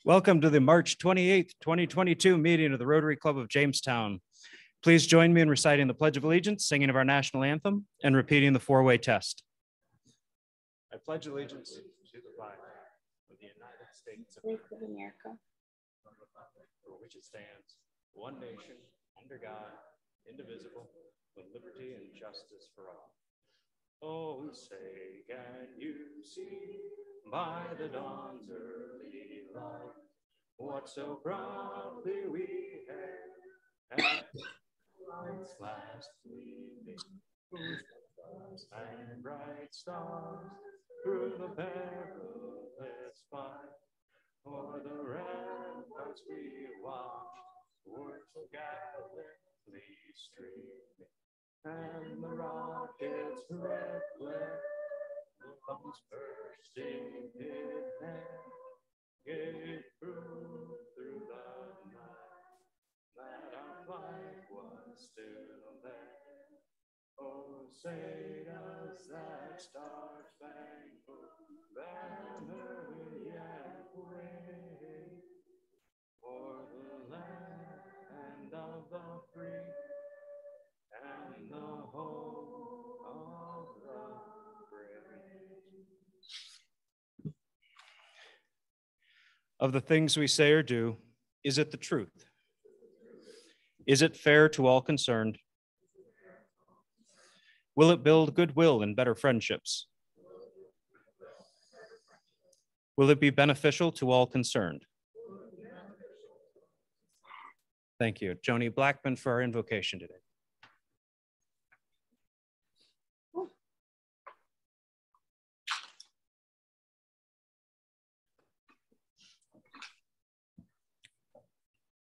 Welcome to the March 28th, 2022 meeting of the Rotary Club of Jamestown. Please join me in reciting the Pledge of Allegiance, singing of our national anthem, and repeating the four-way test. I pledge allegiance to the flag of the United States of America, for which it stands, one nation, under God, indivisible, with liberty and justice for all. Oh, say, can you see by the dawn's early light what so proudly we hailed at light's last gleaming, whose and bright stars through the perilous fight, o'er the ramparts we watched were so gallantly streaming, and the rocket's red glare, the bombs bursting mid-air, gave proof through the night that our flag was still there. Oh, say does that star-spangled banner yet wave for the land of the free and the home of the brave. Of the things we say or do, is it the truth? Is it fair to all concerned? Will it build goodwill and better friendships? Will it be beneficial to all concerned? Thank you. Joni Blackman for our invocation today.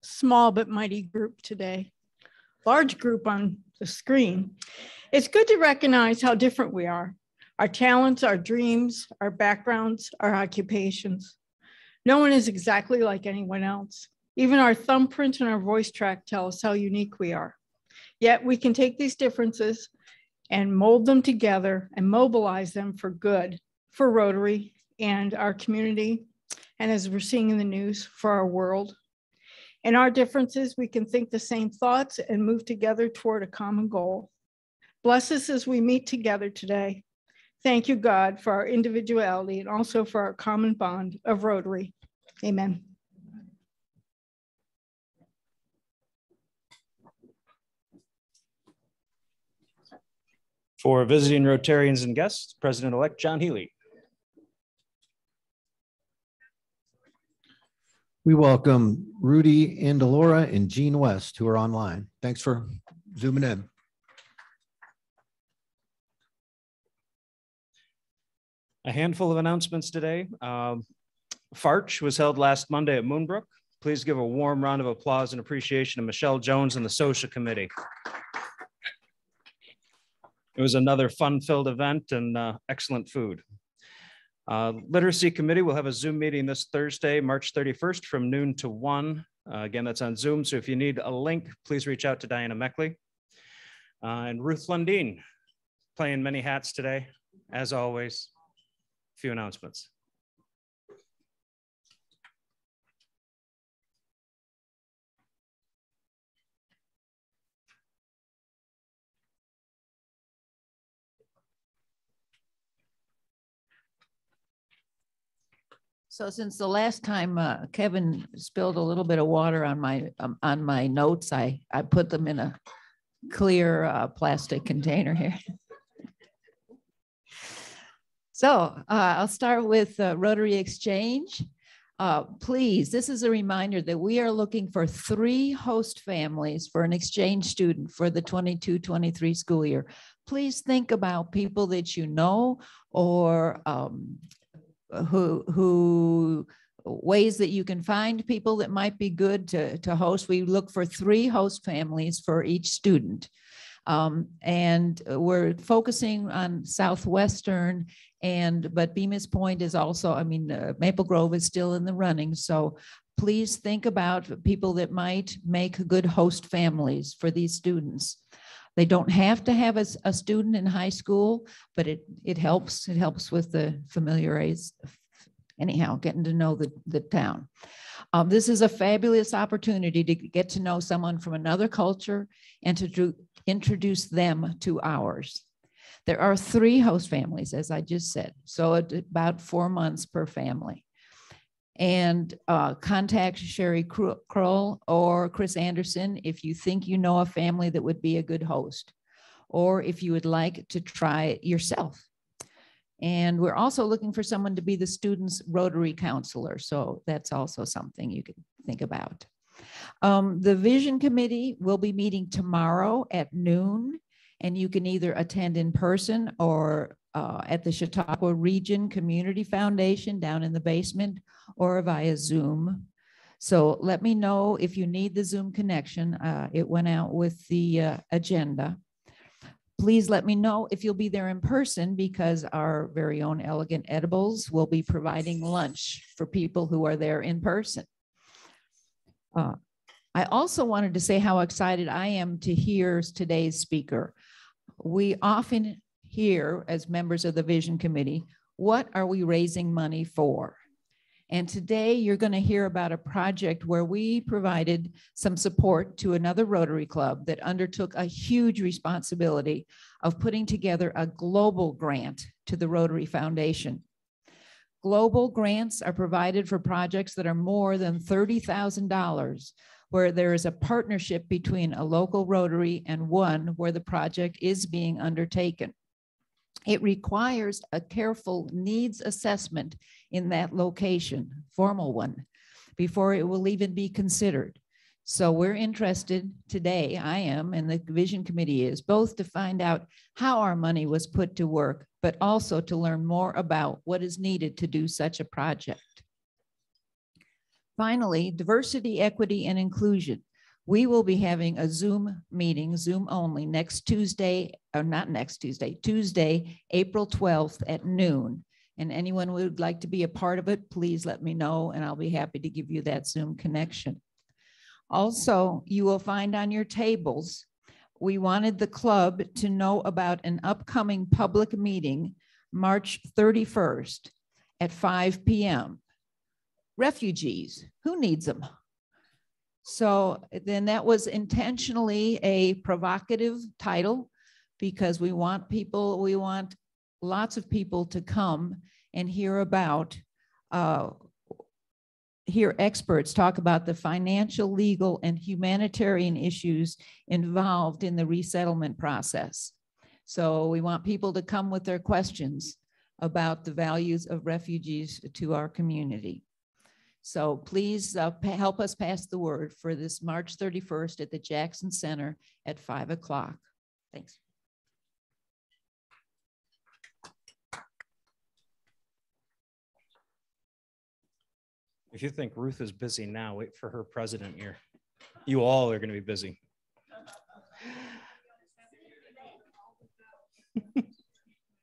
Small but mighty group today. Large group on the screen. It's good to recognize how different we are. Our talents, our dreams, our backgrounds, our occupations. No one is exactly like anyone else. Even our thumbprint and our voice track tell us how unique we are. Yet we can take these differences and mold them together and mobilize them for good, for Rotary and our community, and as we're seeing in the news, for our world. In our differences, we can think the same thoughts and move together toward a common goal. Bless us as we meet together today. Thank you, God, for our individuality and also for our common bond of Rotary. Amen. For visiting Rotarians and guests, President-elect John Healy. We welcome Rudy Andalora and Gene West, who are online. Thanks for zooming in. A handful of announcements today. Farch was held last Monday at Moonbrook. Please give a warm round of applause and appreciation to Michelle Jones and the Social Committee. It was another fun-filled event and excellent food. Literacy Committee will have a Zoom meeting this Thursday, March 31st from noon to 1. Again, that's on Zoom. So if you need a link, please reach out to Diana Meckley. And Ruth Lundeen, playing many hats today, as always. A few announcements. So since the last time Kevin spilled a little bit of water on my notes, I put them in a clear plastic container here. So I'll start with Rotary Exchange. Please, this is a reminder that we are looking for 3 host families for an exchange student for the 22-23 school year. Please think about people that you know or who ways that you can find people that might be good to host. We look for 3 host families for each student. And we're focusing on Southwestern, but Bemis Point is also, Maple Grove is still in the running. So please think about people that might make good host families for these students. They don't have to have a student in high school, but it helps. It helps with the familiarize, anyhow, getting to know the town. This is a fabulous opportunity to get to know someone from another culture and to introduce them to ours. There are 3 host families, as I just said, so about 4 months per family. And contact Sherry Kroll or Chris Anderson if you think you know a family that would be a good host, or if you would like to try it yourself. And we're also looking for someone to be the student's Rotary counselor. So that's also something you can think about. The Vision Committee will be meeting tomorrow at noon, and you can either attend in person or at the Chautauqua Region Community Foundation down in the basement, or via Zoom. So let me know if you need the Zoom connection. It went out with the agenda. Please let me know if you'll be there in person, because our very own Elegant Edibles will be providing lunch for people who are there in person. I also wanted to say how excited I am to hear today's speaker. We often hear, as members of the Vision Committee, what are we raising money for? And today you're going to hear about a project where we provided some support to another Rotary Club that undertook a huge responsibility of putting together a global grant to the Rotary Foundation. Global grants are provided for projects that are more than $30,000, where there is a partnership between a local Rotary and one where the project is being undertaken. It requires a careful needs assessment in that location, formal one, before it will even be considered. So we're interested today, I am, and the Vision Committee is, both to find out how our money was put to work, but also to learn more about what is needed to do such a project. Finally, diversity, equity, and inclusion. We will be having a Zoom meeting, Zoom only, next Tuesday, or not next Tuesday, Tuesday, April 12th at noon. And anyone who would like to be a part of it, please let me know, and I'll be happy to give you that Zoom connection. Also, you will find on your tables, we wanted the club to know about an upcoming public meeting, March 31st at 5 p.m. Refugees, who needs them? So then that was intentionally a provocative title, because we want lots of people to come and hear about, hear experts talk about the financial, legal, and humanitarian issues involved in the resettlement process. So we want people to come with their questions about the values of refugees to our community. So please help us pass the word for this March 31st at the Jackson Center at 5 o'clock. Thanks. If you think Ruth is busy now, wait for her president year. You all are going to be busy.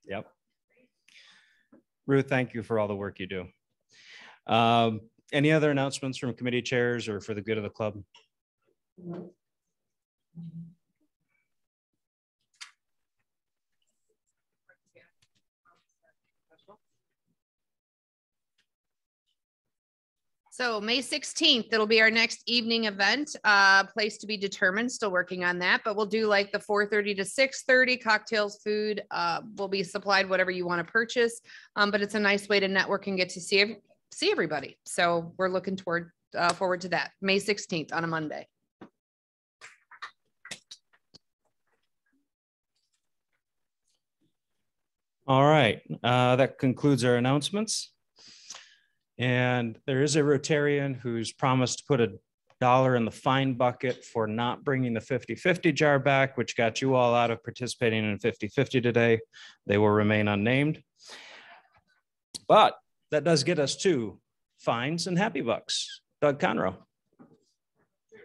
Yep. Ruth, thank you for all the work you do. Any other announcements from committee chairs or for the good of the club? So May 16th, it'll be our next evening event, place to be determined, still working on that, but we'll do like the 4:30 to 6:30, cocktails, food, will be supplied, whatever you want to purchase. But it's a nice way to network and get to see everybody. So we're looking forward to that, May 16th on a Monday. All right, that concludes our announcements. And there is a Rotarian who's promised to put $1 in the fine bucket for not bringing the 50-50 jar back, which got you all out of participating in 50-50 today. They will remain unnamed. But that does get us to fines and happy bucks. Doug Conroe. Okay,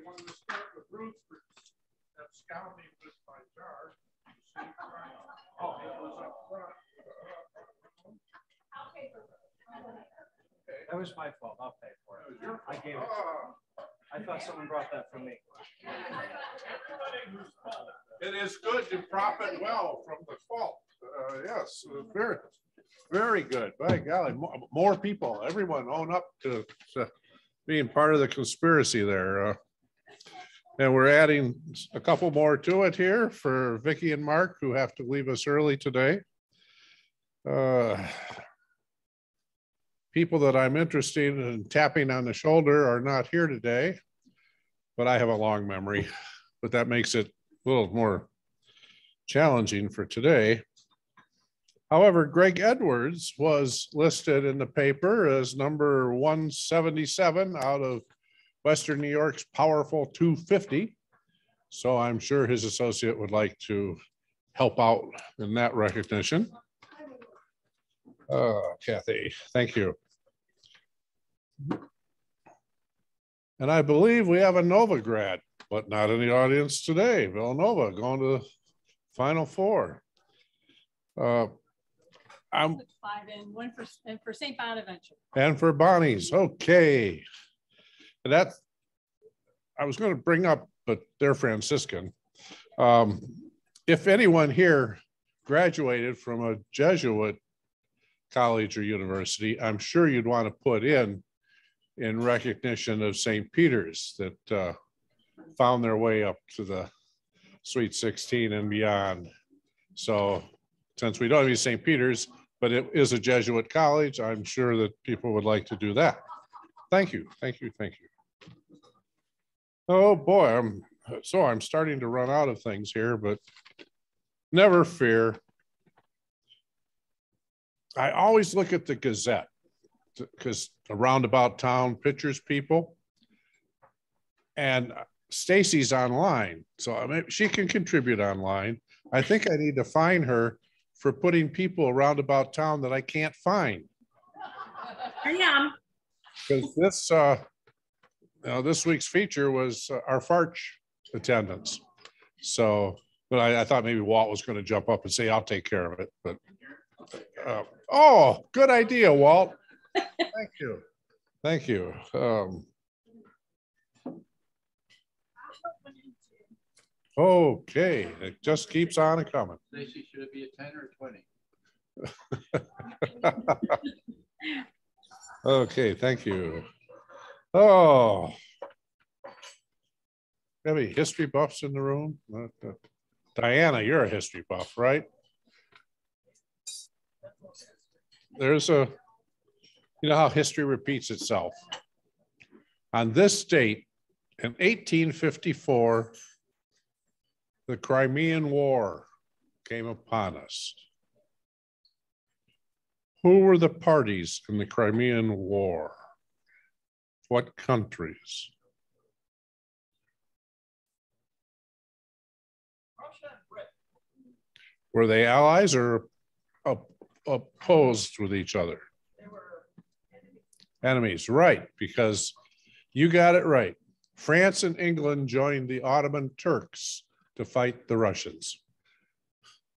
when we start with Ruth, that's scouting this by jar. Oh, it was up front. That was my fault. I'll pay for it. I gave it. I thought someone brought that from me. It is good to profit well from the fault. Yes, very good. By golly, more people, everyone own up to being part of the conspiracy there. And we're adding a couple more to it here for Vicki and Mark, who have to leave us early today. People that I'm interested in tapping on the shoulder are not here today, but I have a long memory, but that makes it a little more challenging for today. However, Greg Edwards was listed in the paper as number 177 out of Western New York's powerful 250. So I'm sure his associate would like to help out in that recognition. Kathy, thank you. And I believe we have a Nova grad, but not in the audience today. Villanova going to the Final Four. I'm 5 and 1 for St. Bonaventure. And for Bonnie's, okay. And that I was going to bring up, but they're Franciscan. If anyone here graduated from a Jesuit college or university, I'm sure you'd want to put in recognition of St. Peter's that found their way up to the Sweet 16 and beyond. So since we don't have St. Peter's, but it is a Jesuit college, I'm sure that people would like to do that. Thank you, thank you, thank you. Oh boy, I'm starting to run out of things here, but never fear. I always look at the Gazette because a roundabout town pictures people, and Stacy's online, so maybe she can contribute online. I think I need to find her for putting people around about town that I can't find. I am. Because this week's feature was our Farch attendance. So, but I thought maybe Walt was going to jump up and say, I'll take care of it. But oh, good idea, Walt. Thank you. Thank you. Okay, it just keeps on coming. Stacy, should it be a 10 or 20? Okay, thank you. Oh, any history buffs in the room? Diana, you're a history buff, right? There's you know how history repeats itself. On this date, in 1854, the Crimean War came upon us. Who were the parties in the Crimean War? What countries? Were they allies or opposed with each other? They were enemies, right, because you got it right. France and England joined the Ottoman Turks to fight the Russians.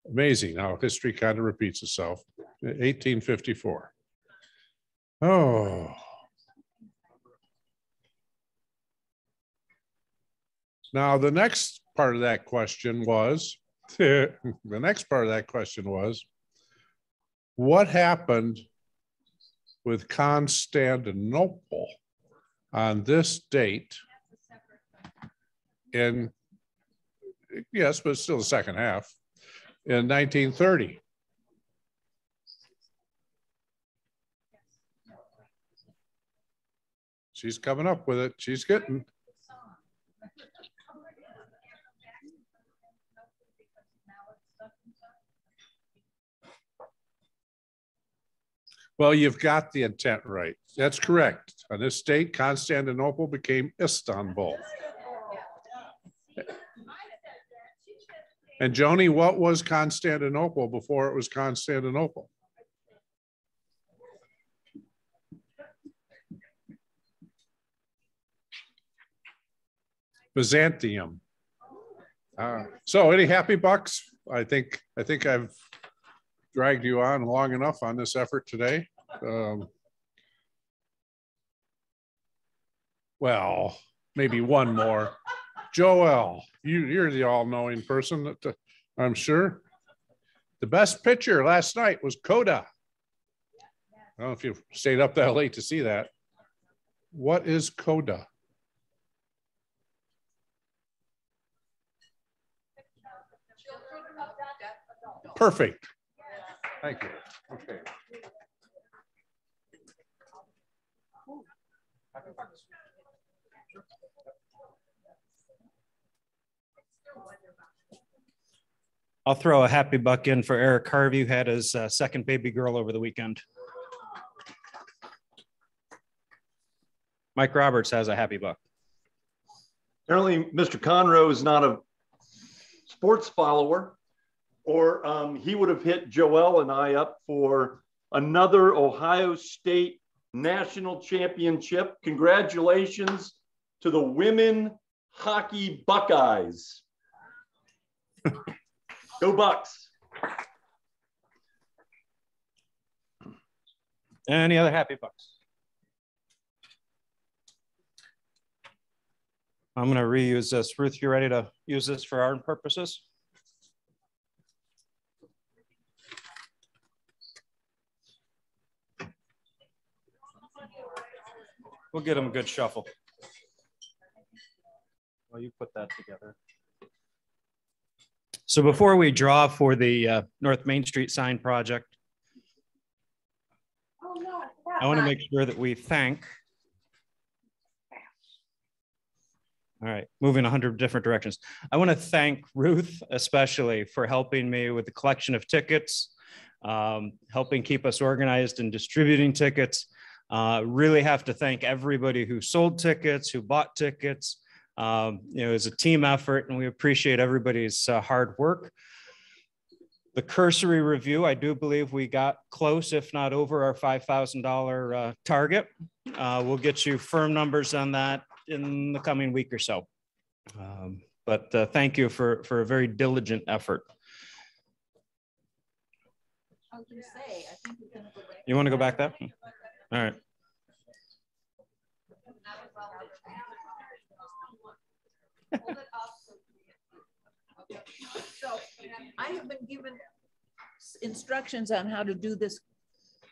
Amazing how history kind of repeats itself. 1854. Oh. Now the next part of that question was, what happened with Constantinople on this date in, yes, but still the second half, in 1930? She's coming up with it. She's getting. Well, you've got the intent right. That's correct. On this date, Constantinople became Istanbul. And Joni, what was Constantinople before it was Constantinople? Byzantium. So any happy bucks? I think I've dragged you on long enough on this effort today. Well, maybe one more. Joel, you're the all-knowing person that I'm sure. The best picture last night was Coda. I don't know if you stayed up that late to see that. What is CODA? Perfect. Thank you. Okay. I'll throw a happy buck in for Eric Harvey, who had his second baby girl over the weekend. Mike Roberts has a happy buck. Apparently, Mr. Conroe is not a sports follower, or he would have hit Joel and I up for another Ohio State national championship. Congratulations to the women hockey Buckeyes. Go Bucks. Any other happy bucks? I'm going to reuse this. Ruth, you ready to use this for our purposes? We'll get them a good shuffle. Well, you put that together. So before we draw for the North Main Street sign project, I want to make sure that we thank. All right, moving 100 different directions. I want to thank Ruth especially for helping me with the collection of tickets, helping keep us organized and distributing tickets. Really have to thank everybody who sold tickets, who bought tickets. It was a team effort and we appreciate everybody's hard work. The cursory review, I do believe we got close, if not over our $5,000 target. We'll get you firm numbers on that in the coming week or so. But thank you for a very diligent effort. I was gonna say, I think we're gonna go back. You want to go back there? All right. So I have been given instructions on how to do this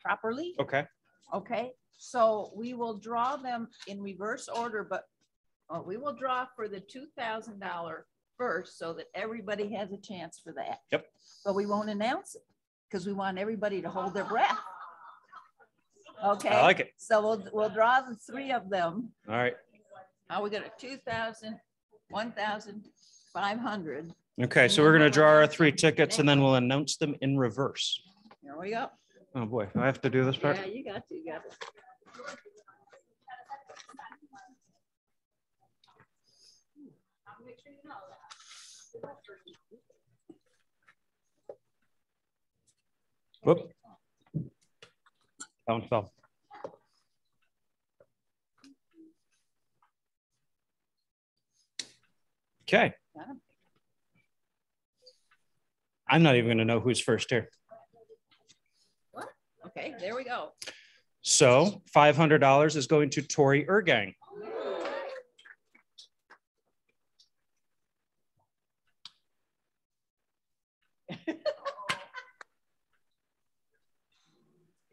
properly. Okay. Okay, so we will draw them in reverse order, but we will draw for the $2,000 first so that everybody has a chance for that. Yep. But we won't announce it because we want everybody to hold their breath. Okay. I like it. So we'll draw the three of them. All right. How we got a 2,000, 1,500. Okay, so we're going to draw our three tickets and then we'll announce them in reverse. Here we go. Oh boy, do I have to do this part? Yeah, you got it. Whoop. That one fell. Okay. I'm not even going to know who's first here. What? Okay, there we go. So $500 is going to Tori Ergang.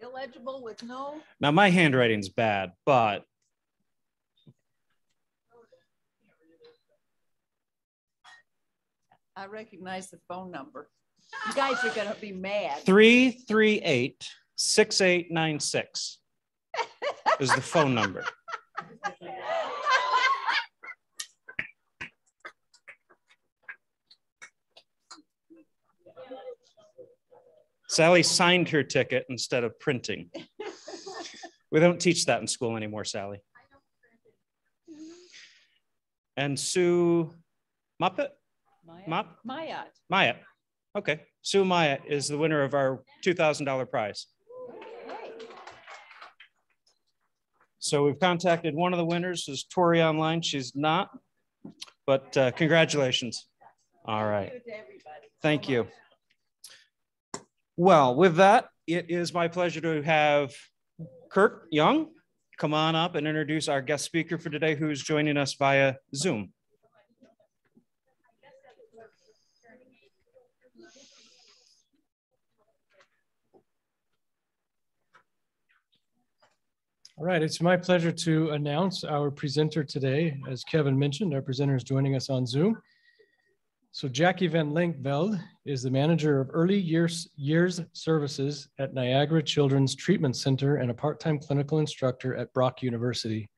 Illegible with no. Now my handwriting's bad, but I recognize the phone number. You guys are going to be mad. 338-6896 is the phone number. Sally signed her ticket instead of printing. We don't teach that in school anymore, Sally. And Sue Muppet? Maya. Maya. Okay. Sue Maya is the winner of our $2,000 prize. So we've contacted one of the winners, is Tori online. She's not, but congratulations. All right. Thank you. Well, with that, it is my pleasure to have Kurt Young come on up and introduce our guest speaker for today, who's joining us via Zoom. All right, it's my pleasure to announce our presenter today. As Kevin mentioned, our presenter is joining us on Zoom. So Jackie Van Lankveld is the manager of early years services at Niagara Children's Treatment Center and a part-time clinical instructor at Brock University.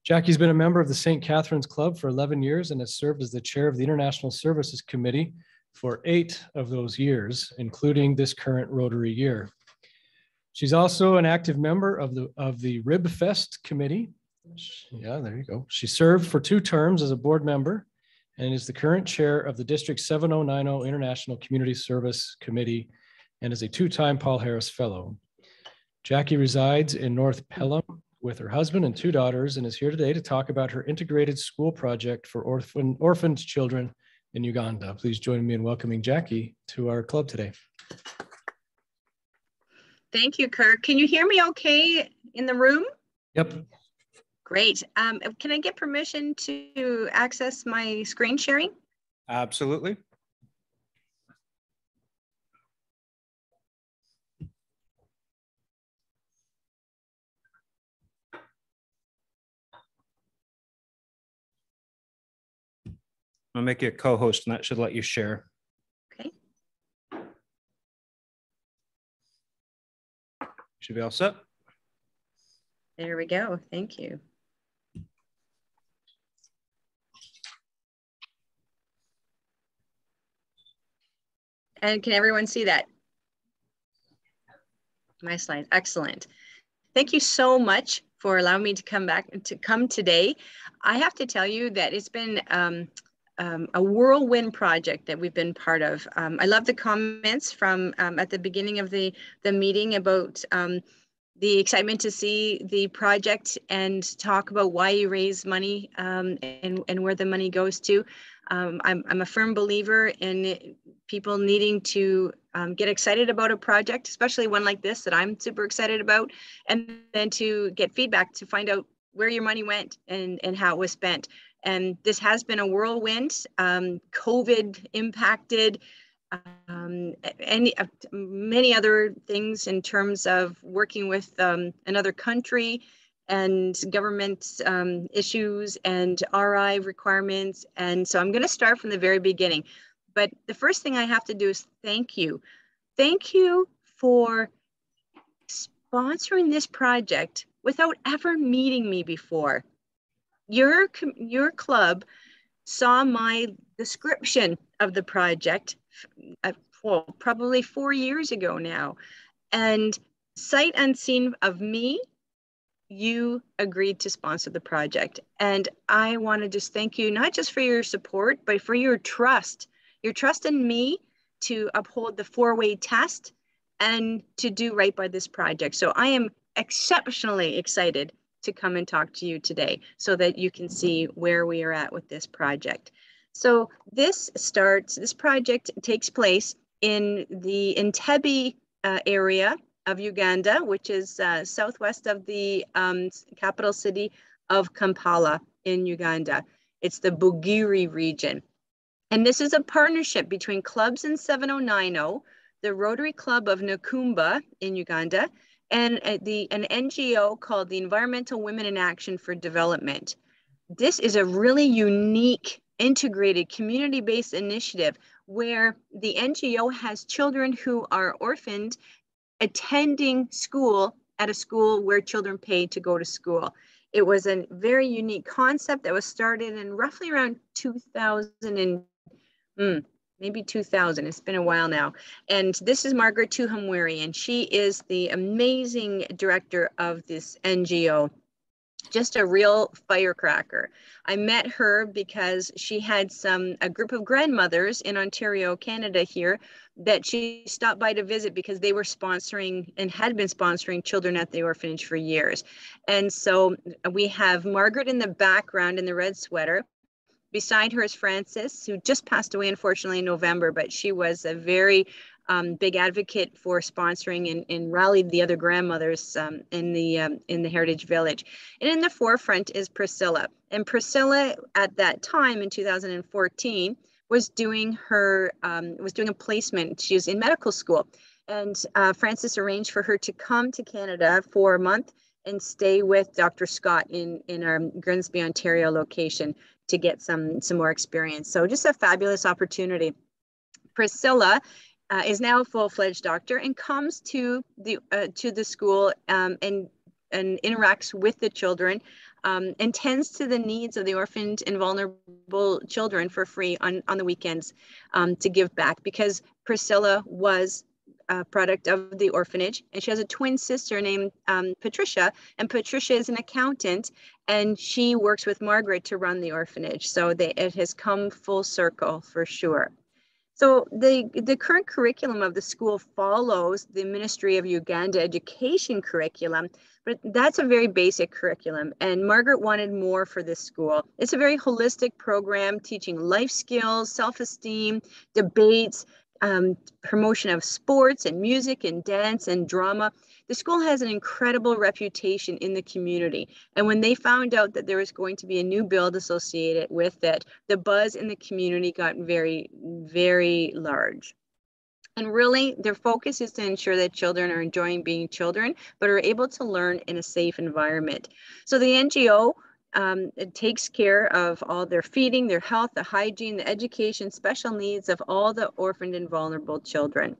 Jackie's been a member of the St. Catherine's Club for 11 years and has served as the chair of the International Services Committee for 8 of those years, including this current Rotary year. She's also an active member of the Rib Fest Committee. Yeah, there you go. She served for 2 terms as a board member and is the current chair of the District 7090 International Community Service Committee and is a 2-time Paul Harris Fellow. Jackie resides in North Pelham with her husband and 2 daughters and is here today to talk about her integrated school project for orphaned children in Uganda. Please join me in welcoming Jackie to our club today. Thank you, Kirk. Can you hear me okay in the room? Yep. Great. Can I get permission to access my screen sharing? Absolutely. I'll make you a co-host and that should let you share. Okay. Should be all set. There we go. Thank you. And can everyone see that? My slide. Excellent. Thank you so much for allowing me to come today. I have to tell you that it's been a whirlwind project that we've been part of. I love the comments from at the beginning of the meeting about the excitement to see the project and talk about why you raise money and where the money goes to. I'm a firm believer in people needing to get excited about a project, especially one like this that I'm super excited about, and then to get feedback to find out where your money went and how it was spent. And this has been a whirlwind, COVID impacted, and many other things in terms of working with another country and government issues and RI requirements. And so I'm going to start from the very beginning. But the first thing I have to do is thank you. Thank you for sponsoring this project without ever meeting me before. Your club saw my description of the project, well, probably 4 years ago now, and sight unseen of me, you agreed to sponsor the project. And I want to just thank you, not just for your support, but for your trust in me to uphold the 4-way test and to do right by this project. So I am exceptionally excited to come and talk to you today so that you can see where we are at with this project. So this project takes place in the Entebbe area of Uganda, which is southwest of the capital city of Kampala in Uganda. It's the Bugiri region. And this is a partnership between clubs in 7090, the Rotary Club of Nakumba in Uganda, and an NGO called the Environmental Women in Action for Development. This is a really unique, integrated, community-based initiative where the NGO has children who are orphaned attending school at a school where children pay to go to school. It was a very unique concept that was started in roughly around 2000 maybe 2000. It's been a while now. And this is Margaret Tuhamwiri, and she is the amazing director of this NGO. Just a real firecracker. I met her because she had a group of grandmothers in Ontario, Canada here, that she stopped by to visit because they were sponsoring and had been sponsoring children at the orphanage for years. And so we have Margaret in the background in the red sweater. Beside her is Frances, who just passed away, unfortunately, in November, but she was a very big advocate for sponsoring and rallied the other grandmothers in the Heritage Village. And in the forefront is Priscilla. And Priscilla, at that time in 2014, was doing a placement. She was in medical school, and Frances arranged for her to come to Canada for a month and stay with Dr. Scott in our Grimsby, Ontario location to get some more experience. So just a fabulous opportunity. Priscilla is now a full-fledged doctor and comes to the school and interacts with the children and tends to the needs of the orphaned and vulnerable children for free on the weekends to give back, because Priscilla was a product of the orphanage, and she has a twin sister named Patricia, and Patricia is an accountant, and she works with Margaret to run the orphanage. So it has come full circle for sure. So the current curriculum of the school follows the Ministry of Uganda education curriculum, but that's a very basic curriculum. And Margaret wanted more for this school. It's a very holistic program teaching life skills, self-esteem, debates, promotion of sports and music and dance and drama. The school has an incredible reputation in the community. And when they found out that there was going to be a new build associated with it, the buzz in the community got very, very large. And really, their focus is to ensure that children are enjoying being children, but are able to learn in a safe environment. So the NGO it takes care of all their feeding, their health, the hygiene, the education, special needs of all the orphaned and vulnerable children.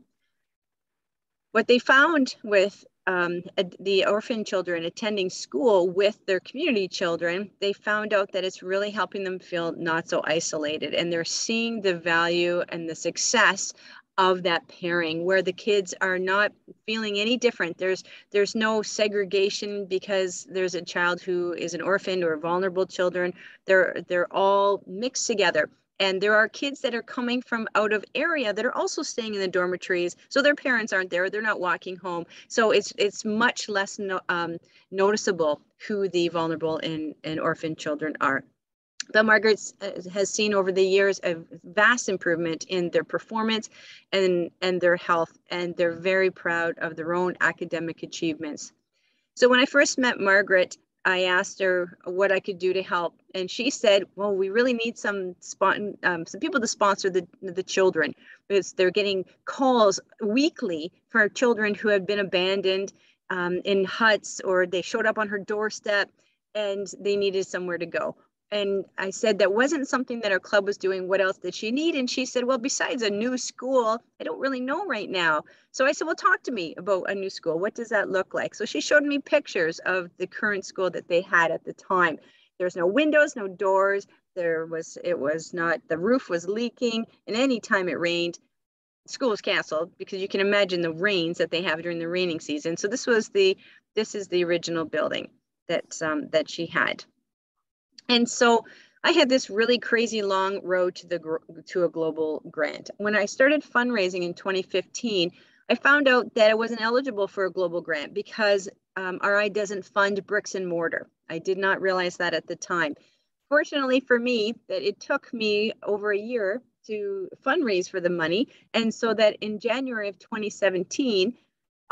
What they found with the orphan children attending school with their community children, they found out that it's really helping them feel not so isolated, and they're seeing the value and the success of that pairing, where the kids are not feeling any different. There's no segregation because there's a child who is an orphan or vulnerable children. They're all mixed together. And there are kids that are coming from out of area that are also staying in the dormitories. So their parents aren't there. They're not walking home. So it's much less noticeable who the vulnerable and orphan children are. But Margaret has seen over the years a vast improvement in their performance and their health, and they're very proud of their own academic achievements. So when I first met Margaret, I asked her what I could do to help, and she said, well, we really need some people to sponsor the children, because they're getting calls weekly for children who have been abandoned in huts, or they showed up on her doorstep and they needed somewhere to go. And I said, that wasn't something that our club was doing. What else did she need? And she said, well, besides a new school, I don't really know right now. So I said, well, talk to me about a new school. What does that look like? So she showed me pictures of the current school that they had at the time. There's no windows, no doors. The roof was leaking. And anytime it rained, school was canceled, because you can imagine the rains that they have during the raining season. So this is the original building that she had. And so I had this really crazy long road to a global grant. When I started fundraising in 2015, I found out that I wasn't eligible for a global grant because RI doesn't fund bricks and mortar. I did not realize that at the time. Fortunately for me, that it took me over a year to fundraise for the money. And so that in January of 2017,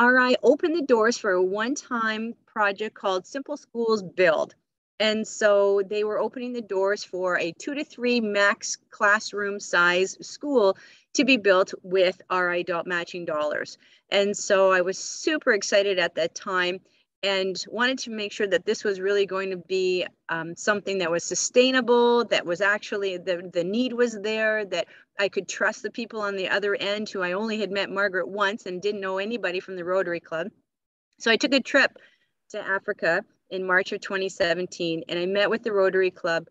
RI opened the doors for a one-time project called Simple Schools Build. And so they were opening the doors for a 2 to 3 max classroom size school to be built with RI matching dollars. And so I was super excited at that time and wanted to make sure that this was really going to be something that was sustainable, that was actually, the need was there, that I could trust the people on the other end, who I only had met Margaret once and didn't know anybody from the Rotary Club. So I took a trip to Africa in March of 2017, and I met with the Rotary Club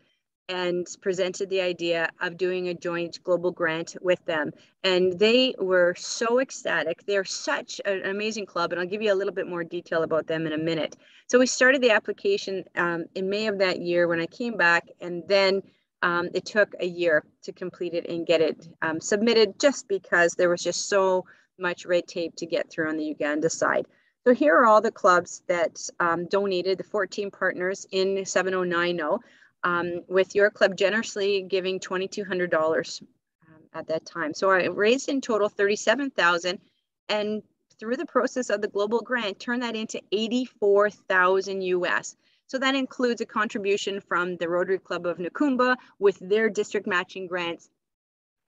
and presented the idea of doing a joint global grant with them. And they were so ecstatic. They're such an amazing club, and I'll give you a little bit more detail about them in a minute. So we started the application in May of that year when I came back, and then it took a year to complete it and get it submitted, just because there was just so much red tape to get through on the Uganda side. So here are all the clubs that donated, the 14 partners in 7090, with your club generously giving $2,200 at that time. So I raised in total $37,000, and through the process of the global grant, turned that into $84,000 US. So that includes a contribution from the Rotary Club of Nakumba with their district matching grants,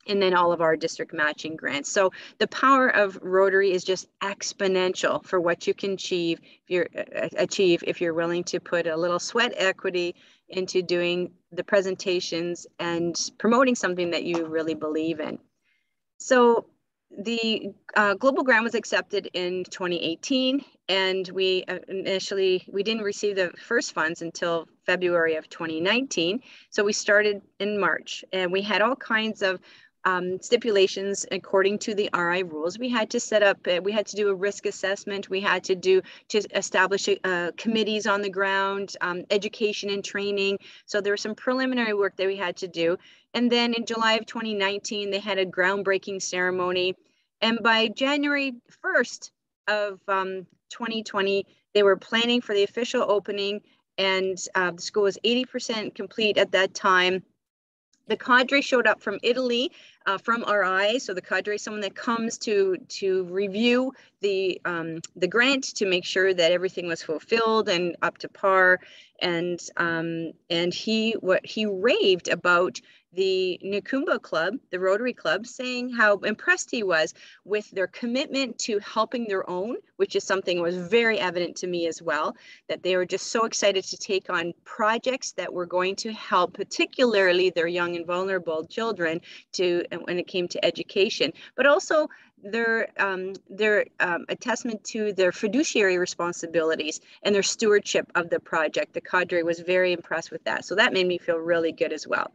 and then all of our district matching grants. So the power of Rotary is just exponential for what you can achieve if you're willing to put a little sweat equity into doing the presentations and promoting something that you really believe in. So the global grant was accepted in 2018, and we didn't receive the first funds until February of 2019. So we started in March, and we had all kinds of stipulations according to the RI rules. We had to set up, we had to do a risk assessment. We had to establish committees on the ground, education and training. So there was some preliminary work that we had to do. And then in July of 2019, they had a groundbreaking ceremony. And by January 1st of 2020, they were planning for the official opening, and the school was 80% complete at that time. The cadre showed up from Italy, from RI. So the cadre is someone that comes to review the grant to make sure that everything was fulfilled and up to par. And he raved about the Nkumba Club, the Rotary Club, saying how impressed he was with their commitment to helping their own, which is something that was very evident to me as well, that they were just so excited to take on projects that were going to help particularly their young and vulnerable children when it came to education, but also their a testament to their fiduciary responsibilities and their stewardship of the project. The cadre was very impressed with that. So that made me feel really good as well.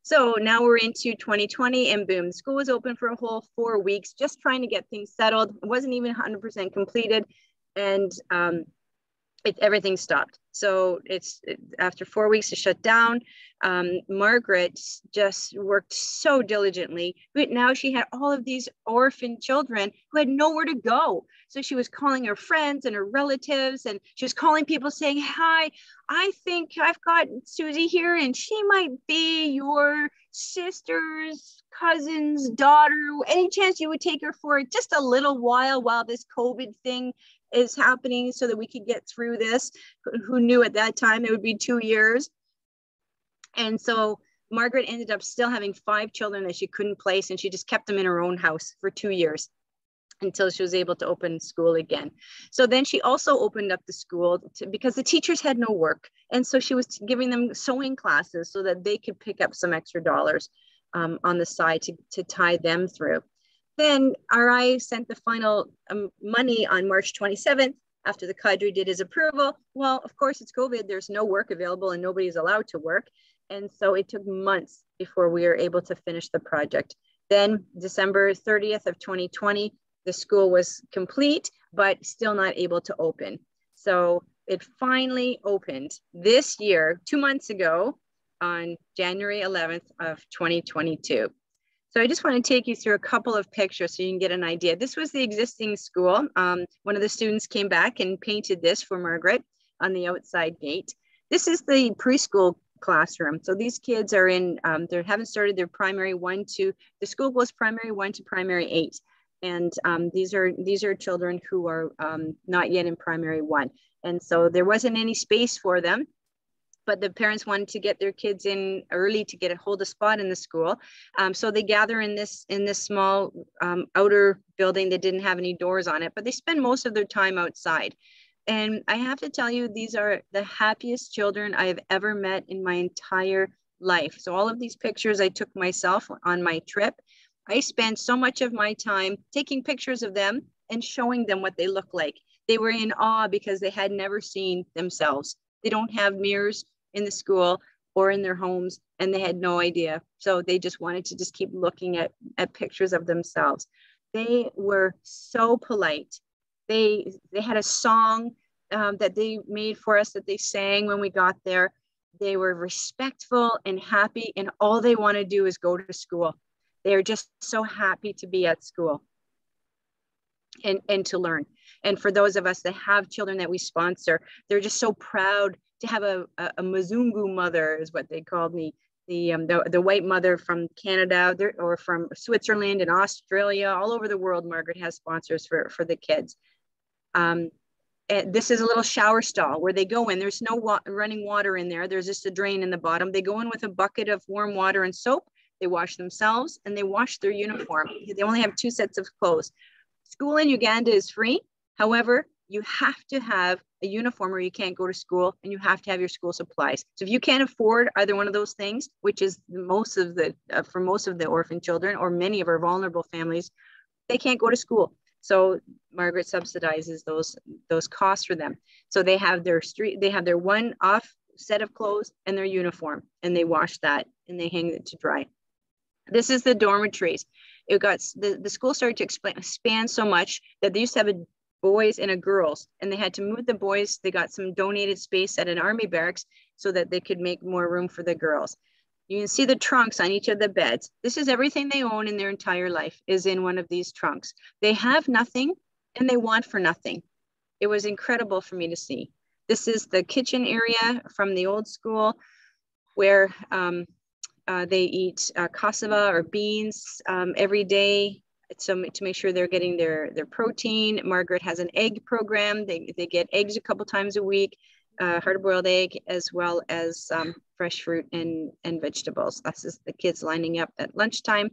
So now we're into 2020, and boom, school was open for a whole 4 weeks, just trying to get things settled. It wasn't even 100% completed, and everything stopped. So after 4 weeks to shut down. Margaret just worked so diligently, but now she had all of these orphan children who had nowhere to go. So she was calling her friends and her relatives, and she was calling people saying, "Hi, I think I've got Susie here, and she might be your sister's cousin's daughter. Any chance you would take her for just a little while this COVID thing is happening, so that we could get through this?" Who knew at that time it would be 2 years? And so Margaret ended up still having 5 children that she couldn't place, and she just kept them in her own house for 2 years until she was able to open school again. So then she also opened up the school because the teachers had no work. And so she was giving them sewing classes so that they could pick up some extra dollars on the side to tie them through. Then RI sent the final money on March 27th after the cadre did his approval. Well, of course, it's COVID. There's no work available and nobody's allowed to work. And so it took months before we were able to finish the project. Then December 30th of 2020, the school was complete, but still not able to open. So it finally opened this year, 2 months ago, on January 11th of 2022. So I just want to take you through a couple of pictures so you can get an idea. This was the existing school. One of the students came back and painted this for Margaret on the outside gate. This is the preschool classroom. So these kids are in, they haven't started their primary 1 to, the school goes primary 1 to primary 8. And these are children who are not yet in primary 1. And so there wasn't any space for them, but the parents wanted to get their kids in early to hold a spot in the school. So they gather in this small outer building that didn't have any doors on it, but they spend most of their time outside. And I have to tell you, these are the happiest children I have ever met in my entire life. So all of these pictures I took myself on my trip. I spent so much of my time taking pictures of them and showing them what they look like. They were in awe because they had never seen themselves. They don't have mirrors in the school or in their homes, and they had no idea. So they just wanted to just keep looking at pictures of themselves. They were so polite. They had a song that they made for us that they sang when we got there. They were respectful and happy, and all they want to do is go to school. They're just so happy to be at school and to learn. And for those of us that have children that we sponsor, they're just so proud to have a Mzungu mother, is what they called me, the white mother from Canada or from Switzerland and Australia, all over the world. Margaret has sponsors for the kids. And this is a little shower stall where they go in. There's no running water in there. There's just a drain in the bottom. They go in with a bucket of warm water and soap. they wash themselves, and they wash their uniform. They only have 2 sets of clothes. School in Uganda is free. However, you have to have a uniform or you can't go to school, and you have to have your school supplies. So if you can't afford either one of those things, which is most of the for most of the orphan children or many of our vulnerable families, they can't go to school. So Margaret subsidizes those costs for them. So they have their one off set of clothes and their uniform, and they wash that and they hang it to dry. This is the dormitories. It got the school started to expand so much that they used to have a boys and a girls, and they had to move the boys. They got some donated space at an army barracks so that they could make more room for the girls. You can see the trunks on each of the beds. This is everything they own in their entire life is in one of these trunks. They have nothing and they want for nothing. It was incredible for me to see. This is the kitchen area from the old school where they eat cassava or beans every day to make sure they're getting their protein. Margaret has an egg program. They get eggs a couple times a week, hard-boiled egg, as well as fresh fruit and vegetables. That's just the kids lining up at lunchtime.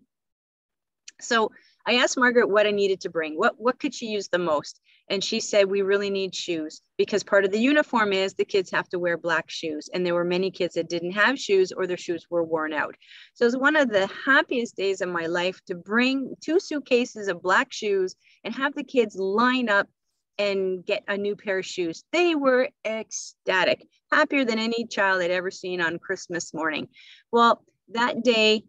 So I asked Margaret what I needed to bring. What could she use the most? And she said, we really need shoes, because part of the uniform is the kids have to wear black shoes. And there were many kids that didn't have shoes or their shoes were worn out. So it was one of the happiest days of my life to bring 2 suitcases of black shoes and have the kids line up and get a new pair of shoes. They were ecstatic, happier than any child I'd ever seen on Christmas morning. Well, that day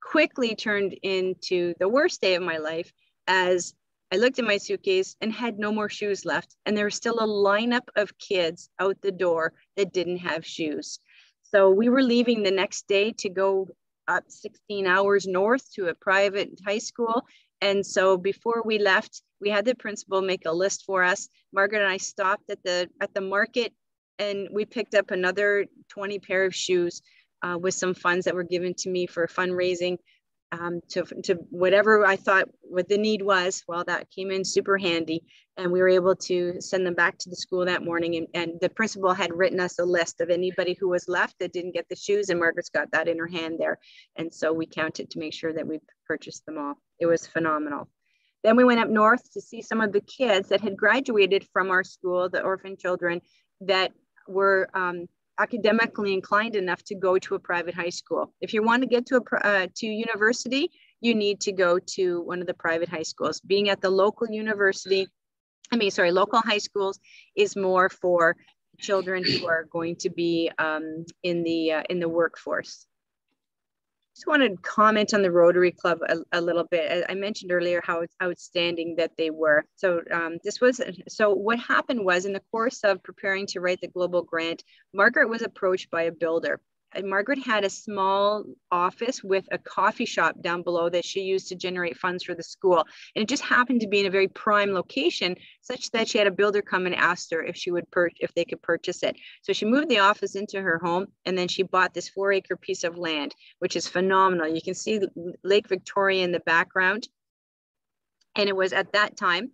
quickly turned into the worst day of my life as I looked at my suitcase and had no more shoes left. And there was still a lineup of kids out the door that didn't have shoes. So we were leaving the next day to go up 16 hours north to a private high school. And so before we left, we had the principal make a list for us. Margaret and I stopped at the market, and we picked up another 20 pair of shoes with some funds that were given to me for fundraising. To whatever I thought what the need was. Well, that came in super handy, and we were able to send them back to the school that morning. And the principal had written us a list of anybody who was left that didn't get the shoes, and Margaret's got that in her hand there. And so we counted to make sure that we purchased them all. It was phenomenal. Then we went up north to see some of the kids that had graduated from our school, the orphan children that were academically inclined enough to go to a private high school. If you want to get to university, you need to go to one of the private high schools. Being at the local local high schools is more for children who are going to be in the workforce. Just wanted to comment on the Rotary Club a little bit. I mentioned earlier how outstanding that they were. So what happened was, in the course of preparing to write the global grant, Margaret was approached by a builder. And Margaret had a small office with a coffee shop down below that she used to generate funds for the school. And it just happened to be in a very prime location, such that she had a builder come and asked her if they could purchase it. So she moved the office into her home, and then she bought this 4-acre piece of land, which is phenomenal. You can see Lake Victoria in the background. And it was at that time,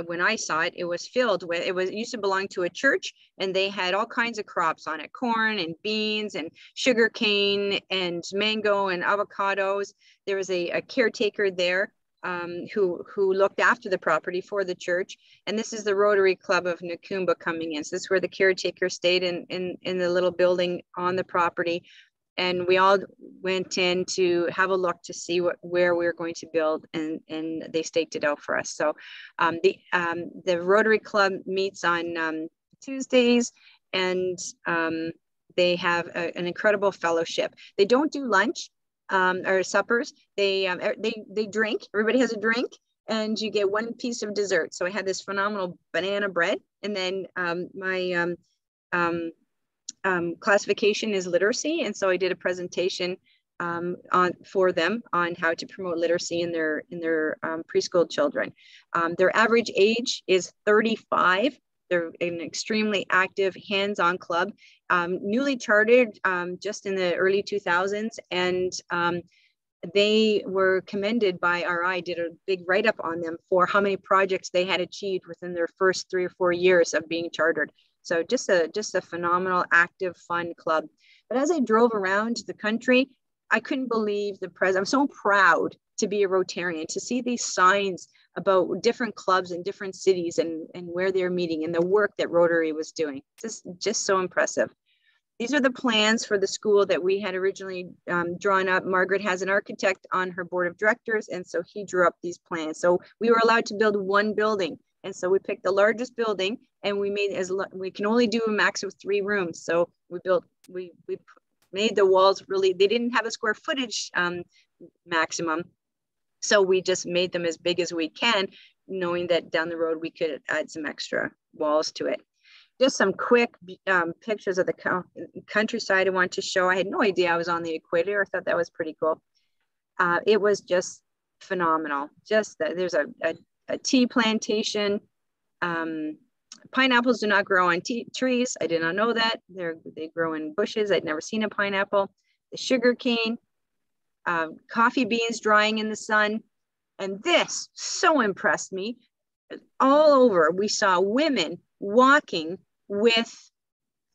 when I saw it, it was filled with, it used to belong to a church, and they had all kinds of crops on it, corn and beans and sugar cane and mango and avocados. There was a caretaker there who looked after the property for the church. And this is the Rotary Club of Nakumba coming in. So this is where the caretaker stayed in the little building on the property. And we all went in to have a look to see where we were going to build, and they staked it out for us. So the Rotary Club meets on Tuesdays, and they have an incredible fellowship. They don't do lunch or suppers. They drink. Everybody has a drink, and you get one piece of dessert. So I had this phenomenal banana bread, and then my classification is literacy, and so I did a presentation for them on how to promote literacy in their preschool children. Their average age is 35. They're an extremely active, hands-on club, newly chartered just in the early 2000s, and they were commended by RI, did a big write-up on them for how many projects they had achieved within their first 3 or 4 years of being chartered. So just a phenomenal, active, fun club. But as I drove around the country, I couldn't believe the president. I'm so proud to be a Rotarian, to see these signs about different clubs in different cities and where they're meeting and the work that Rotary was doing. Just so impressive. These are the plans for the school that we had originally drawn up. Margaret has an architect on her board of directors, and so he drew up these plans. So we were allowed to build one building. And so we picked the largest building, and we made we can only do a max of 3 rooms. So we made the walls really, they didn't have a square footage maximum. So we just made them as big as we can, knowing that down the road we could add some extra walls to it. Just some quick pictures of the countryside I want to show. I had no idea I was on the equator. I thought that was pretty cool. It was just phenomenal. Just that there's a tea plantation. Pineapples do not grow on trees. I did not know that. They grow in bushes. I'd never seen a pineapple. The sugar cane, coffee beans drying in the sun. And this so impressed me. All over, we saw women walking with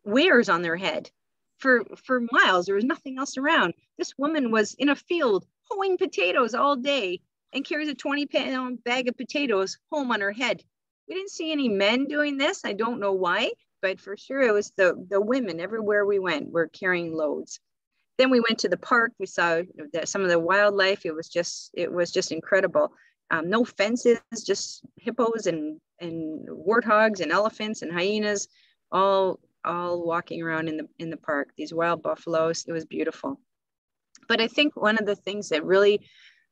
wares on their head for miles. There was nothing else around. This woman was in a field hoeing potatoes all day and carries a 20-pound bag of potatoes home on her head. We didn't see any men doing this. I don't know why, but for sure it was the women. Everywhere we went were carrying loads. Then we went to the park. We saw some of the wildlife. It was just incredible. No fences, just hippos and warthogs and elephants and hyenas, all walking around in the park. These wild buffaloes. It was beautiful. But I think one of the things that really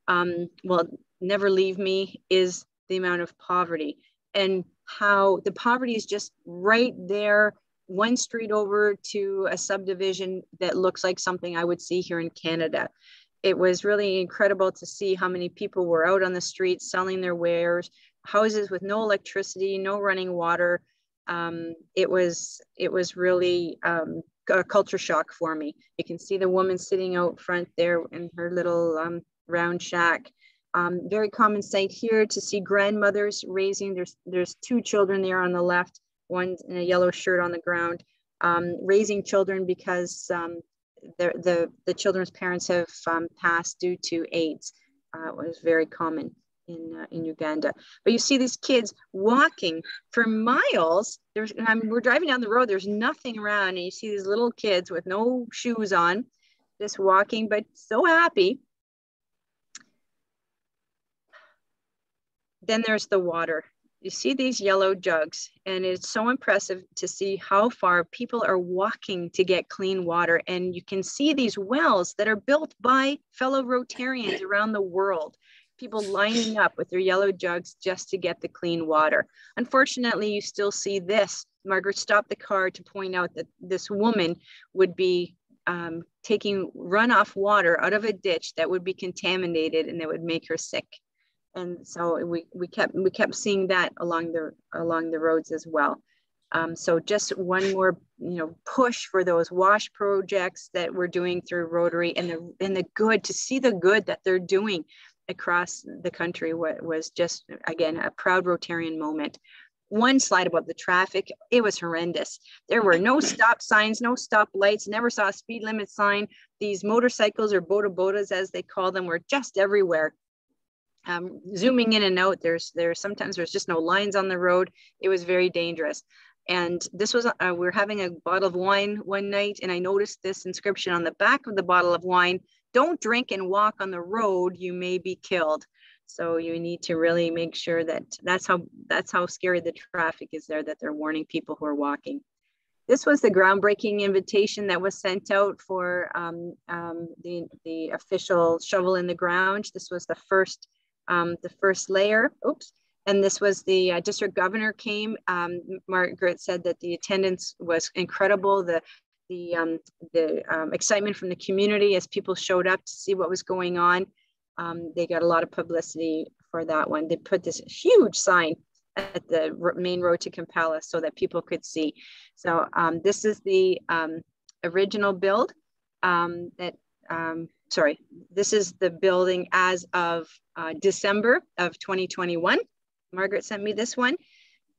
will never leave me is the amount of poverty, and how the poverty is just right there, one street over to a subdivision that looks like something I would see here in Canada. It was really incredible to see how many people were out on the streets selling their wares, houses with no electricity, no running water. It was really a culture shock for me. You can see the woman sitting out front there in her little round shack. Very common sight here to see grandmothers raising, there's 2 children there on the left, one in a yellow shirt on the ground, raising children because the children's parents have passed due to AIDS. It was very common in Uganda. But you see these kids walking for miles. We're driving down the road, there's nothing around, and you see these little kids with no shoes on, just walking, but so happy. Then there's the water. You see these yellow jugs, and it's so impressive to see how far people are walking to get clean water. And you can see these wells that are built by fellow Rotarians around the world, people lining up with their yellow jugs just to get the clean water. Unfortunately, you still see this. Margaret stopped the car to point out that this woman would be taking runoff water out of a ditch that would be contaminated and that would make her sick. And so we kept seeing that along the roads as well. So just one more push for those WASH projects that we're doing through Rotary, and the good, to see the good that they're doing across the country was just, again, a proud Rotarian moment. One slide about the traffic, it was horrendous. There were no stop signs, no stop lights, never saw a speed limit sign. These motorcycles, or boda-bodas as they call them, were just everywhere. Zooming in and out, sometimes there's just no lines on the road. It was very dangerous. And this was, we were having a bottle of wine one night, and I noticed this inscription on the back of the bottle of wine: "Don't drink and walk on the road, you may be killed." So you need to really make sure that that's how scary the traffic is there, that they're warning people who are walking. This was the groundbreaking invitation that was sent out for the official shovel in the ground. This was the first layer. Oops. And this was the district governor came. Margaret said that the attendance was incredible. The excitement from the community as people showed up to see what was going on. They got a lot of publicity for that one. They put this huge sign at the main road to Kampala so that people could see. So this is the original build this is the building as of December of 2021. Margaret sent me this one.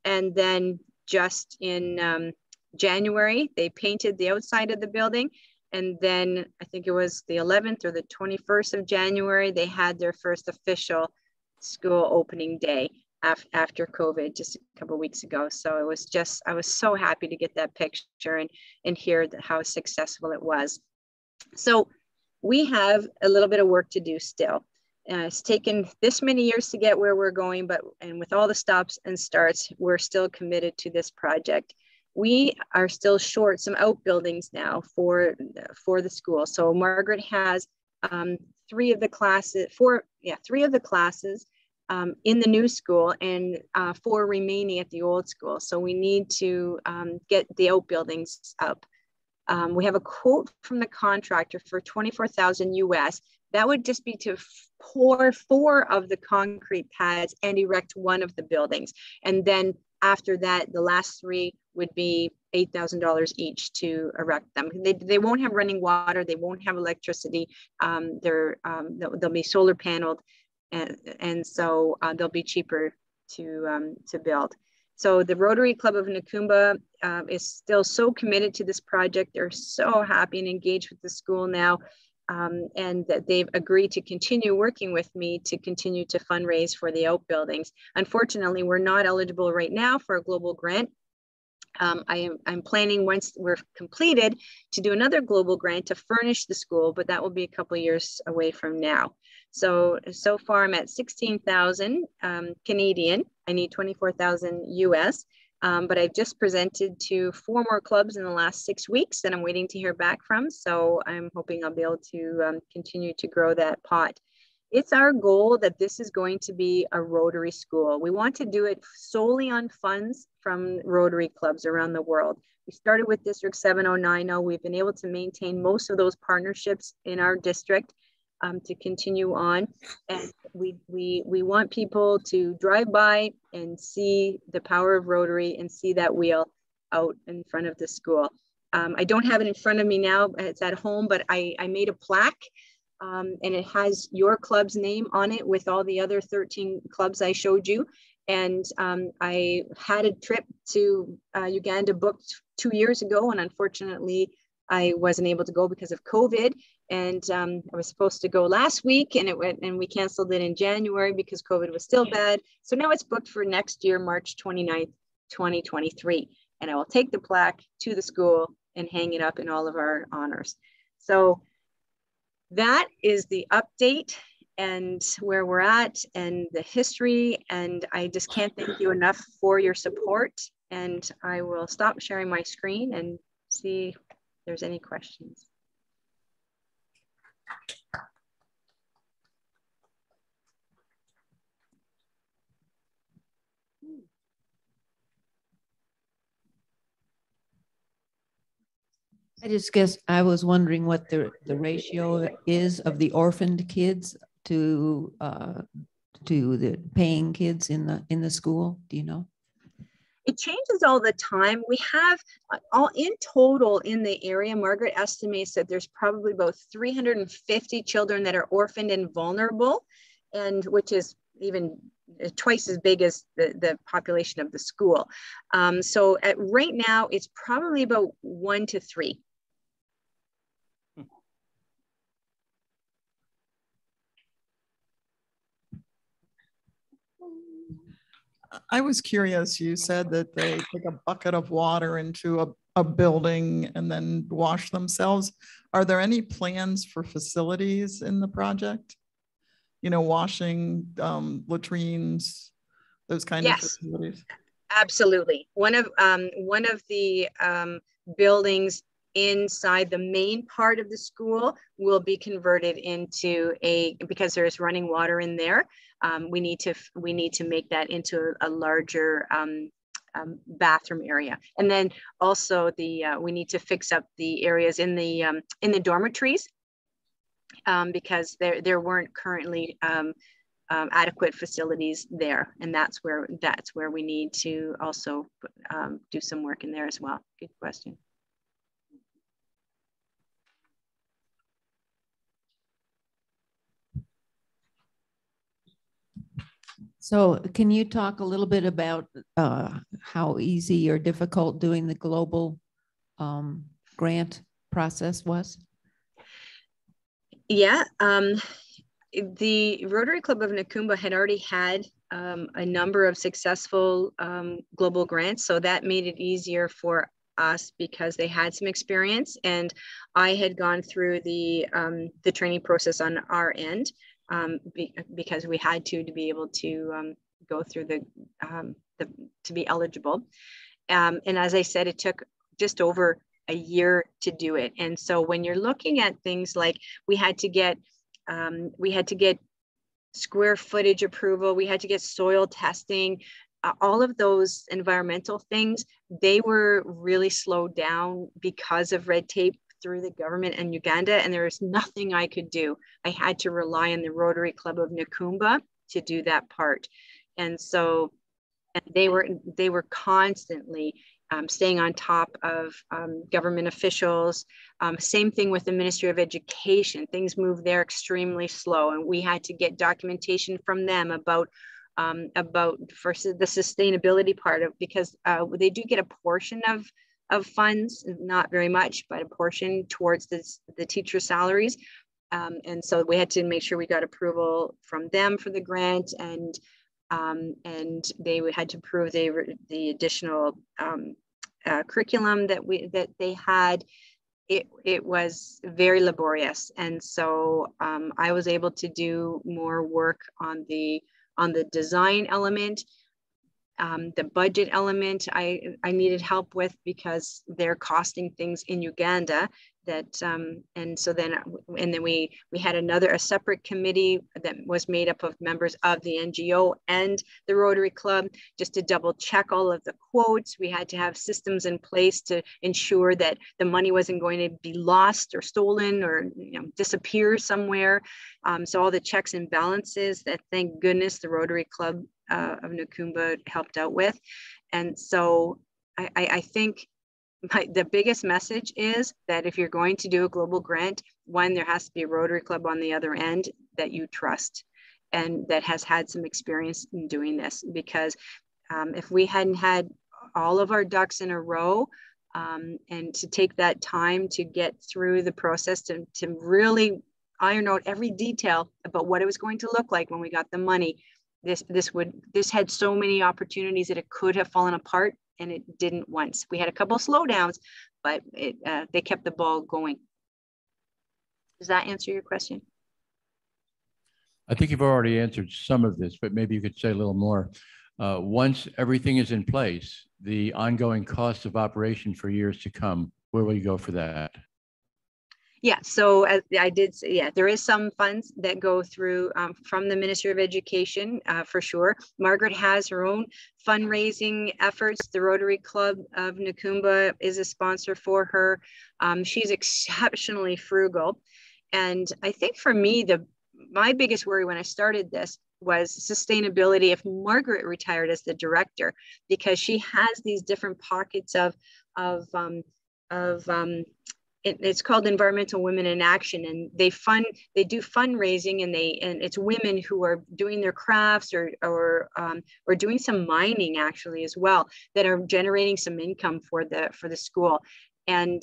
And then just in January, they painted the outside of the building. And then I think it was the 11th or the 21st of January, they had their first official school opening day after COVID just a couple of weeks ago. So it was just, I was so happy to get that picture and hear how successful it was. So we have a little bit of work to do still. It's taken this many years to get where we're going, and with all the stops and starts, we're still committed to this project. We are still short some outbuildings now for the school. So Margaret has three of the classes in the new school and 4 remaining at the old school. So we need to get the outbuildings up. We have a quote from the contractor for $24,000 US. That would just be to pour 4 of the concrete pads and erect 1 of the buildings. And then after that, the last 3 would be $8,000 each to erect them. They won't have running water. They won't have electricity. They'll be solar paneled. And so they'll be cheaper to build. So the Rotary Club of Nakumba is still so committed to this project. They're so happy and engaged with the school now. And that they've agreed to continue working with me to continue to fundraise for the outbuildings. Unfortunately, we're not eligible right now for a global grant. I'm planning, once we're completed, to do another global grant to furnish the school, but that will be a couple of years away from now. So far I'm at 16,000 Canadian. I need 24,000 US. But I've just presented to 4 more clubs in the last 6 weeks that I'm waiting to hear back from. So I'm hoping I'll be able to continue to grow that pot. It's our goal that this is going to be a Rotary school. We want to do it solely on funds from Rotary clubs around the world. We started with District 7090. We've been able to maintain most of those partnerships in our district to continue on. And we want people to drive by and see the power of Rotary and see that wheel out in front of the school. I don't have it in front of me now, it's at home, but I made a plaque and it has your club's name on it with all the other 13 clubs I showed you. And I had a trip to Uganda booked 2 years ago, and unfortunately I wasn't able to go because of COVID. And I was supposed to go last week, and we canceled it in January because COVID was still bad. So now it's booked for next year, March 29th, 2023. And I will take the plaque to the school and hang it up in all of our honors. So that is the update and where we're at and the history. And I just can't thank you enough for your support. And I will stop sharing my screen and see if there's any questions. I just guess I was wondering what the ratio is of the orphaned kids to the paying kids in the school. Do you know? It changes all the time. We have all in total in the area, Margaret estimates that there's probably about 350 children that are orphaned and vulnerable, and which is even twice as big as the population of the school. So right now, it's probably about 1 to 3. I was curious, you said that they take a bucket of water into a building and then wash themselves. Are there any plans for facilities in the project? You know, washing, latrines, those kind of facilities? Absolutely. One of the buildings inside the main part of the school will be converted into because there's running water in there. We need to make that into a larger bathroom area, and then also we need to fix up the areas in the dormitories because there weren't currently adequate facilities there, and that's where we need to also do some work in there as well. Good question. So can you talk a little bit about how easy or difficult doing the global grant process was? Yeah, the Rotary Club of Nakumba had already had a number of successful global grants, so that made it easier for us because they had some experience, and I had gone through the training process on our end because we had to be able to go through the to be eligible. And as I said, it took just over a year to do it. And so when you're looking at things like we had to get square footage approval, we had to get soil testing, all of those environmental things, they were really slowed down because of red tape through the government in Uganda, and there was nothing I could do. I had to rely on the Rotary Club of Nakumba to do that part. And so they were constantly staying on top of government officials. Same thing with the Ministry of Education. Things moved there extremely slow, and we had to get documentation from them about first the sustainability part of, because they do get a portion of funds, not very much, but a portion towards the teacher salaries. And so we had to make sure we got approval from them for the grant, and they had to prove the additional curriculum that they had. It was very laborious, and so I was able to do more work on the design element. The budget element I needed help with because they're costing things in Uganda that and then we had a separate committee that was made up of members of the NGO and the Rotary Club just to double check all of the quotes. We had to have systems in place to ensure that the money wasn't going to be lost or stolen or disappear somewhere. So all the checks and balances that, thank goodness, the Rotary Club of Nakumba helped out with. And so I think the biggest message is that if you're going to do a global grant, one, there has to be a Rotary Club on the other end that you trust and that has had some experience in doing this. Because if we hadn't had all of our ducks in a row and to take that time to get through the process to really iron out every detail about what it was going to look like when we got the money, this had so many opportunities that it could have fallen apart, and it didn't once. We had a couple of slowdowns, but they kept the ball going. Does that answer your question? I think you've already answered some of this, but maybe you could say a little more. Once everything is in place, the ongoing costs of operation for years to come, where will you go for that? Yeah, so as I did say, yeah, there is some funds that go through from the Ministry of Education for sure. Margaret has her own fundraising efforts. The Rotary Club of Nakumba is a sponsor for her. She's exceptionally frugal. And I think for me, my biggest worry when I started this was sustainability if Margaret retired as the director, because she has these different pockets it's called Environmental Women in Action, and they do fundraising, and it's women who are doing their crafts or doing some mining actually as well, that are generating some income for the school, and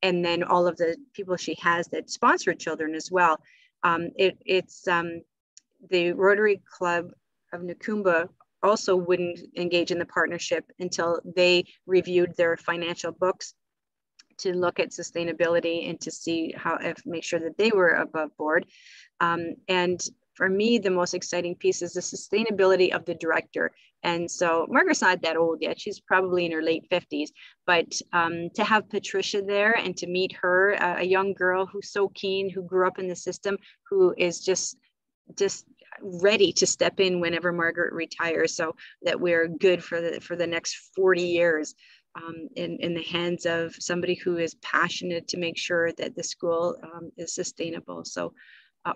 then all of the people she has that sponsor children as well. It's the Rotary Club of Nakumba also wouldn't engage in the partnership until they reviewed their financial books to look at sustainability and to see make sure that they were above board. And for me, the most exciting piece is the sustainability of the director. And so Margaret's not that old yet. She's probably in her late 50s, but to have Patricia there and to meet her, a young girl who's so keen, who grew up in the system, who is just ready to step in whenever Margaret retires, so that we're good for the next 40 years. In the hands of somebody who is passionate to make sure that the school is sustainable. So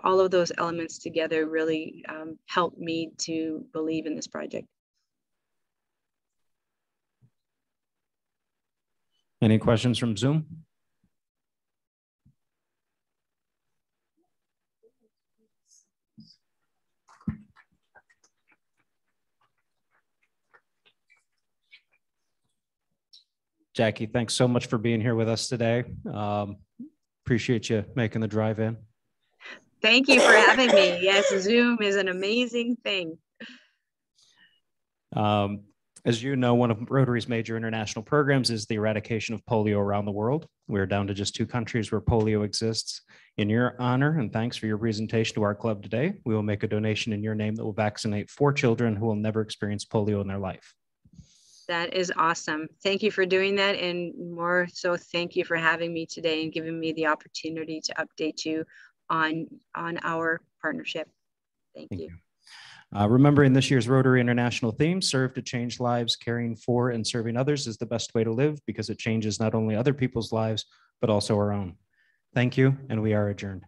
all of those elements together really helped me to believe in this project. Any questions from Zoom? Jackie, thanks so much for being here with us today. Appreciate you making the drive in. Thank you for having me. Yes, Zoom is an amazing thing. As you know, one of Rotary's major international programs is the eradication of polio around the world. We're down to just 2 countries where polio exists. In your honor and thanks for your presentation to our club today, we will make a donation in your name that will vaccinate 4 children who will never experience polio in their life. That is awesome. Thank you for doing that. And more so, thank you for having me today and giving me the opportunity to update you on our partnership. Thank you. Remembering this year's Rotary International theme, serve to change lives, caring for and serving others is the best way to live because it changes not only other people's lives, but also our own. Thank you, and we are adjourned.